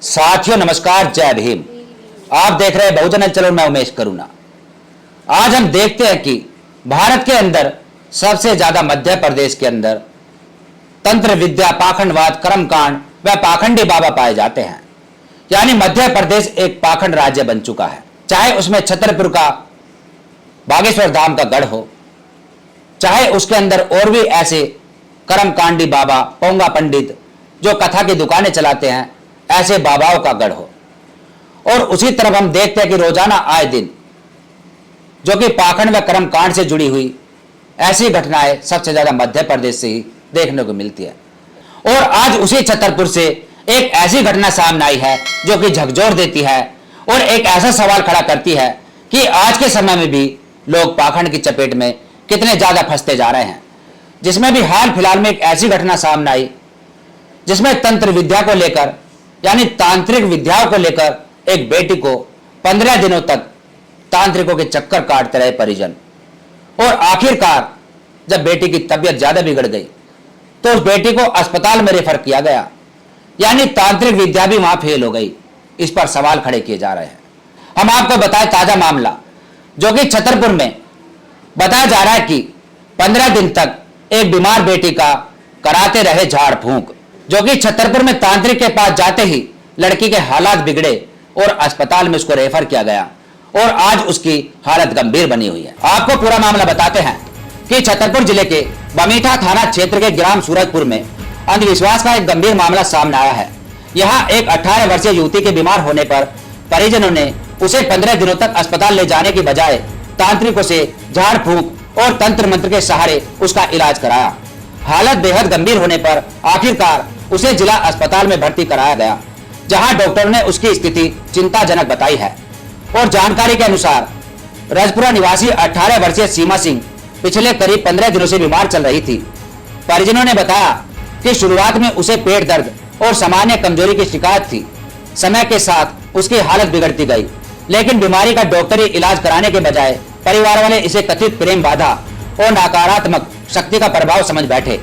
साथियों नमस्कार, जय भीम। आप देख रहे हैं बहुजन चलो, मैं उमेश करुणा। आज हम देखते हैं कि भारत के अंदर सबसे ज्यादा मध्य प्रदेश के अंदर तंत्र विद्या, पाखंडवाद, कर्मकांड व पाखंडी बाबा पाए जाते हैं। यानी मध्य प्रदेश एक पाखंड राज्य बन चुका है। चाहे उसमें छतरपुर का बागेश्वर धाम का गढ़ हो, चाहे उसके अंदर और भी ऐसे कर्मकांडी बाबा, पोंगा पंडित जो कथा की दुकानें चलाते हैं, ऐसे बाबाओं का गढ़ हो। और उसी तरफ हम देखते हैं कि रोजाना आए दिन जो कि पाखंड व कर्मकांड से जुड़ी हुई ऐसी घटनाएं सबसे ज्यादा मध्य प्रदेश से ही देखने को मिलती है। और आज उसी छतरपुर से एक ऐसी घटना सामने आई है जो कि झकझोर देती है और एक ऐसा सवाल खड़ा करती है कि आज के समय में भी लोग पाखंड की चपेट में कितने ज्यादा फंसते जा रहे हैं। जिसमें भी हाल फिलहाल में एक ऐसी घटना सामने आई जिसमें तंत्र विद्या को लेकर, यानी तांत्रिक विद्याओं को लेकर एक बेटी को 15 दिनों तक तांत्रिकों के चक्कर काटते रहे परिजन। और आखिरकार जब बेटी की तबीयत ज्यादा बिगड़ गई तो उस बेटी को अस्पताल में रेफर किया गया, यानी तांत्रिक विद्या भी वहां फेल हो गई। इस पर सवाल खड़े किए जा रहे हैं। हम आपको बताएं ताजा मामला जो कि छतरपुर में बताया जा रहा है कि 15 दिन तक एक बीमार बेटी का कराते रहे झाड़ फूंक, जो कि छतरपुर में तांत्रिक के पास जाते ही लड़की के हालात बिगड़े और अस्पताल में उसको रेफर किया गया और आज उसकी हालत गंभीर बनी हुई है। आपको पूरा मामला बताते हैं कि छतरपुर जिले के बमीठा थाना क्षेत्र के ग्राम सूरजपुर में अंधविश्वास का एक गंभीर मामला सामने आया है। यहाँ एक 18 वर्षीय युवती के बीमार होने पर परिजनों ने उसे 15 दिनों तक अस्पताल ले जाने की बजाय तांत्रिकों से झाड़ फूंक और तंत्र मंत्र के सहारे उसका इलाज कराया। हालत बेहद गंभीर होने पर आखिरकार उसे जिला अस्पताल में भर्ती कराया गया, जहां डॉक्टर ने उसकी स्थिति चिंताजनक बताई है। और जानकारी के अनुसार रजपुरा निवासी 18 वर्षीय सीमा सिंह पिछले करीब 15 दिनों से बीमार चल रही थी। परिजनों ने बताया कि शुरुआत में उसे पेट दर्द और सामान्य कमजोरी की शिकायत थी। समय के साथ उसकी हालत बिगड़ती गई, लेकिन बीमारी का डॉक्टरी इलाज कराने के बजाय परिवार वाले इसे कथित प्रेम बाधा और नकारात्मक शक्ति का प्रभाव समझ बैठे।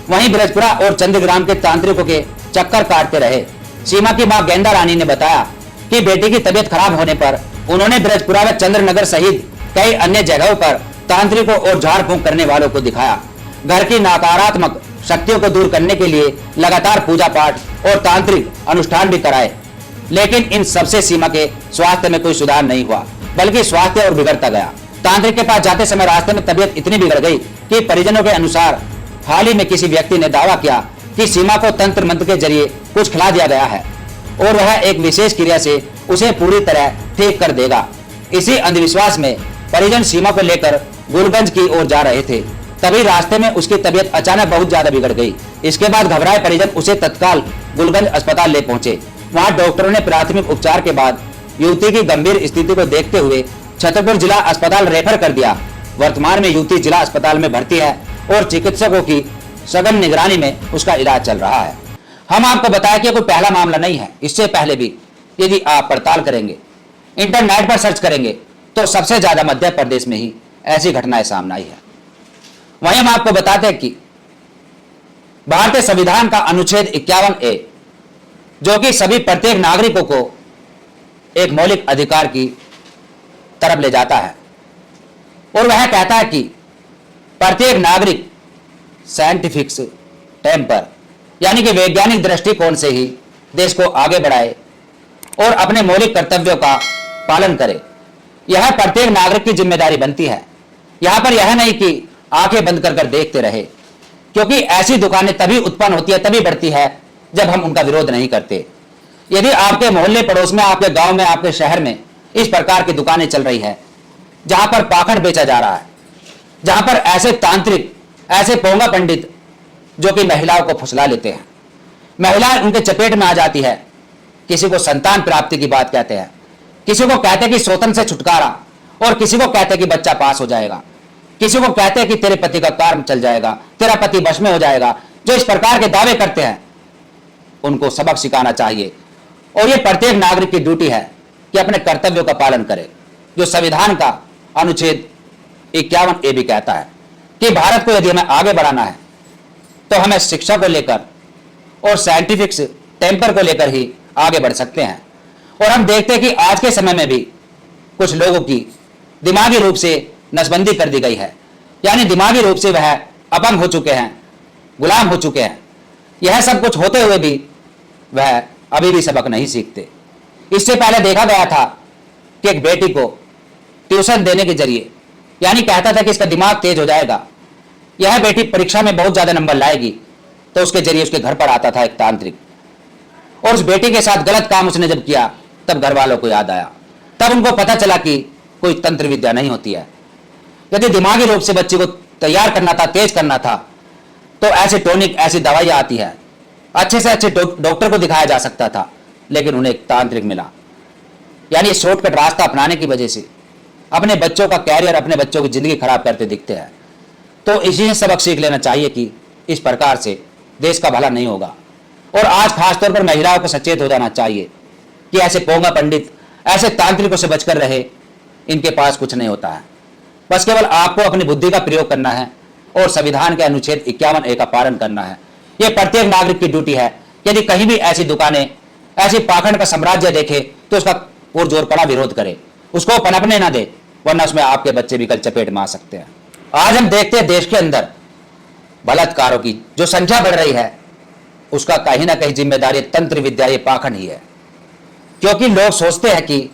वहीं ब्रजपुरा और चंद्रग्राम के तांत्रिकों के चक्कर काटते रहे। सीमा की मां गेंदा रानी ने बताया कि बेटी की तबीयत खराब होने पर उन्होंने ब्रजपुरा व चंद्रनगर सहित कई अन्य जगहों पर तांत्रिकों और झाड़ फूंक करने वालों को दिखाया। घर की नकारात्मक शक्तियों को दूर करने के लिए लगातार पूजा पाठ और तांत्रिक अनुष्ठान भी कराए, लेकिन इन सबसे सीमा के स्वास्थ्य में कोई सुधार नहीं हुआ, बल्कि स्वास्थ्य और बिगड़ता गया। तांत्रिक के पास जाते समय रास्ते में तबीयत इतनी बिगड़ गई कि परिजनों के अनुसार हाल ही में किसी व्यक्ति ने दावा किया कि सीमा को तंत्र मंत्र के जरिए कुछ खिला दिया गया है और वह एक विशेष क्रिया से उसे पूरी तरह ठीक कर देगा। इसी अंधविश्वास में परिजन सीमा को लेकर गुलगंज की ओर जा रहे थे, तभी रास्ते में उसकी तबीयत अचानक बहुत ज्यादा बिगड़ गई। इसके बाद घबराए परिजन उसे तत्काल गुलगंज अस्पताल ले पहुंचे। वहां डॉक्टरों ने प्राथमिक उपचार के बाद युवती की गंभीर स्थिति को देखते हुए छतरपुर जिला अस्पताल रेफर कर दिया। वर्तमान में युवती जिला अस्पताल में भर्ती है और चिकित्सकों की सघन निगरानी में उसका इलाज चल रहा है। हम आपको बताया कि कोई पहला मामला नहीं है। इससे पहले भी यदि आप पड़ताल करेंगे, इंटरनेट पर सर्च करेंगे, तो सबसे ज्यादा मध्य प्रदेश में ही ऐसी घटनाएं सामने आई है। वहीं हम आपको बताते हैं कि भारतीय संविधान का अनुच्छेद 51A, जो कि सभी प्रत्येक नागरिकों को एक मौलिक अधिकार की तरफ ले जाता है, और वह कहता है कि प्रत्येक नागरिक साइंटिफिक टेम्पर, यानी कि वैज्ञानिक दृष्टिकोण से ही देश को आगे बढ़ाए और अपने मौलिक कर्तव्यों का पालन करे। यह प्रत्येक नागरिक की जिम्मेदारी बनती है। यहां पर यह नहीं कि आंखें बंद कर कर देखते रहे, क्योंकि ऐसी दुकानें तभी उत्पन्न होती है, तभी बढ़ती है जब हम उनका विरोध नहीं करते। यदि आपके मोहल्ले पड़ोस में, आपके गांव में, आपके शहर में इस प्रकार की दुकानें चल रही है जहां पर पाखंड बेचा जा रहा है, जहां पर ऐसे तांत्रिक, ऐसे पोंगा पंडित जो कि महिलाओं को फुसला लेते हैं, महिलाएं उनके चपेट में आ जाती है। किसी को संतान प्राप्ति की बात कहते हैं, किसी को कहते हैं कि शोषण से छुटकारा, और किसी को कहते हैं कि बच्चा पास हो जाएगा, किसी को कहते हैं कि तेरे पति का कार्य चल जाएगा, तेरा पति वश में हो जाएगा। जो इस प्रकार के दावे करते हैं उनको सबक सिखाना चाहिए, और ये प्रत्येक नागरिक की ड्यूटी है कि अपने कर्तव्यों का पालन करे, जो संविधान का अनुच्छेद 51A भी कहता है कि भारत को यदि हमें आगे बढ़ाना है तो हमें शिक्षा को लेकर और साइंटिफिक टेम्पर को लेकर ही आगे बढ़ सकते हैं। और हम देखते हैं कि आज के समय में भी कुछ लोगों की दिमागी रूप से नसबंदी कर दी गई है, यानी दिमागी रूप से वह अपंग हो चुके हैं, गुलाम हो चुके हैं। यह सब कुछ होते हुए भी वह अभी भी सबक नहीं सीखते। इससे पहले देखा गया था कि एक बेटी को ट्यूशन देने के जरिए, यानी कहता था कि इसका दिमाग तेज हो जाएगा, यह बेटी परीक्षा में बहुत ज्यादा नंबर लाएगी, तो उसके जरिए उसके घर पर आता था एक तांत्रिक, और उस बेटी के साथ गलत काम उसने जब किया तब घर वालों को याद आया, तब उनको पता चला कि कोई तंत्र विद्या नहीं होती है। यदि दिमागी रूप से बच्चे को तैयार करना था, तेज करना था, तो ऐसे टॉनिक, ऐसी दवाइयां आती है, अच्छे से अच्छे डॉक्टर को दिखाया जा सकता था, लेकिन उन्हें एक तांत्रिक मिला। यानी शॉर्टकट रास्ता अपनाने की वजह से अपने बच्चों का कैरियर, अपने बच्चों की जिंदगी खराब करते दिखते हैं। तो इसी से सबक सीख लेना चाहिए कि इस प्रकार से देश का भला नहीं होगा। और आज खासतौर पर महिलाओं को सचेत हो जाना चाहिए कि ऐसे पोंगा पंडित, ऐसे तांत्रिकों से बचकर रहे, इनके पास कुछ नहीं होता है। बस केवल आपको अपनी बुद्धि का प्रयोग करना है और संविधान के अनुच्छेद 51A का पालन करना है। यह प्रत्येक नागरिक की ड्यूटी है। यदि कहीं भी ऐसी दुकानें, ऐसी पाखंड का साम्राज्य देखे तो उसका पुरजोर पड़ा विरोध करे, उसको पनपने ना दे, वरना उसमें आपके बच्चे भी कल चपेट मार सकते हैं। आज हम देखते हैं देश के अंदर बलात्कारों की जो संख्या बढ़ रही है, उसका कहीं ना कहीं जिम्मेदारी तंत्र विद्या, ये पाखंड ही है। क्योंकि लोग सोचते हैं कि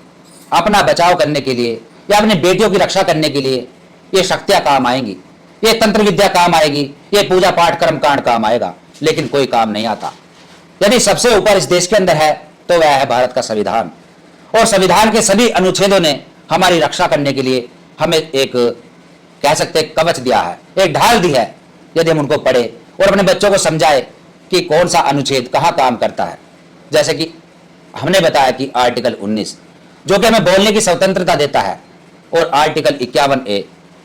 अपना बचाव करने के लिए या अपनी बेटियों की रक्षा करने के लिए ये शक्तियां काम आएंगी, ये तंत्र विद्या काम आएगी, ये पूजा पाठ कर्मकांड काम आएगा, लेकिन कोई काम नहीं आता। यदि सबसे ऊपर इस देश के अंदर है तो वह है भारत का संविधान, और संविधान के सभी अनुच्छेदों ने हमारी रक्षा करने के लिए हमें एक, कह सकते हैं, कवच दिया है, एक ढाल दी है। यदि हम उनको पढ़े और अपने बच्चों को समझाए कि कौन सा अनुच्छेद कहाँ काम करता है, जैसे कि हमने बताया कि आर्टिकल 19 जो कि हमें बोलने की स्वतंत्रता देता है, और आर्टिकल 51A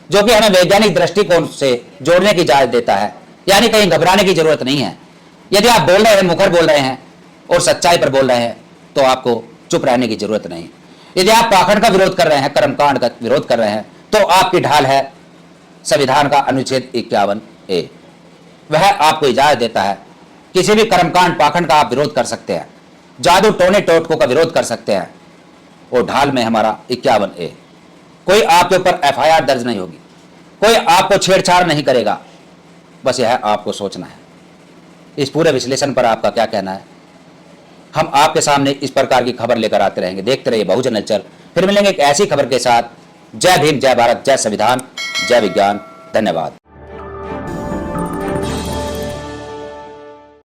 जो कि हमें वैज्ञानिक दृष्टिकोण से जोड़ने की इजाजत देता है, यानी कहीं घबराने की जरूरत नहीं है। यदि आप बोल रहे हैं, मुखर बोल रहे हैं और सच्चाई पर बोल रहे हैं, तो आपको चुप रहने की जरूरत नहीं। यदि आप पाखंड का विरोध कर रहे हैं, कर्मकांड का विरोध कर रहे हैं, तो आपकी ढाल है संविधान का अनुच्छेद 51A। वह आपको इजाजत देता है किसी भी कर्मकांड, पाखंड का आप विरोध कर सकते हैं, जादू टोने टोटकों का विरोध कर सकते हैं, और ढाल में हमारा 51A। कोई आपके ऊपर FIR दर्ज नहीं होगी, कोई आपको छेड़छाड़ नहीं करेगा। बस यह आपको सोचना है। इस पूरे विश्लेषण पर आपका क्या कहना है? हम आपके सामने इस प्रकार की खबर लेकर आते रहेंगे। देखते रहिए बहुजन हलचल। फिर मिलेंगे एक ऐसी खबर के साथ। जय भीम, जय भारत, जय संविधान, जय विज्ञान। धन्यवाद।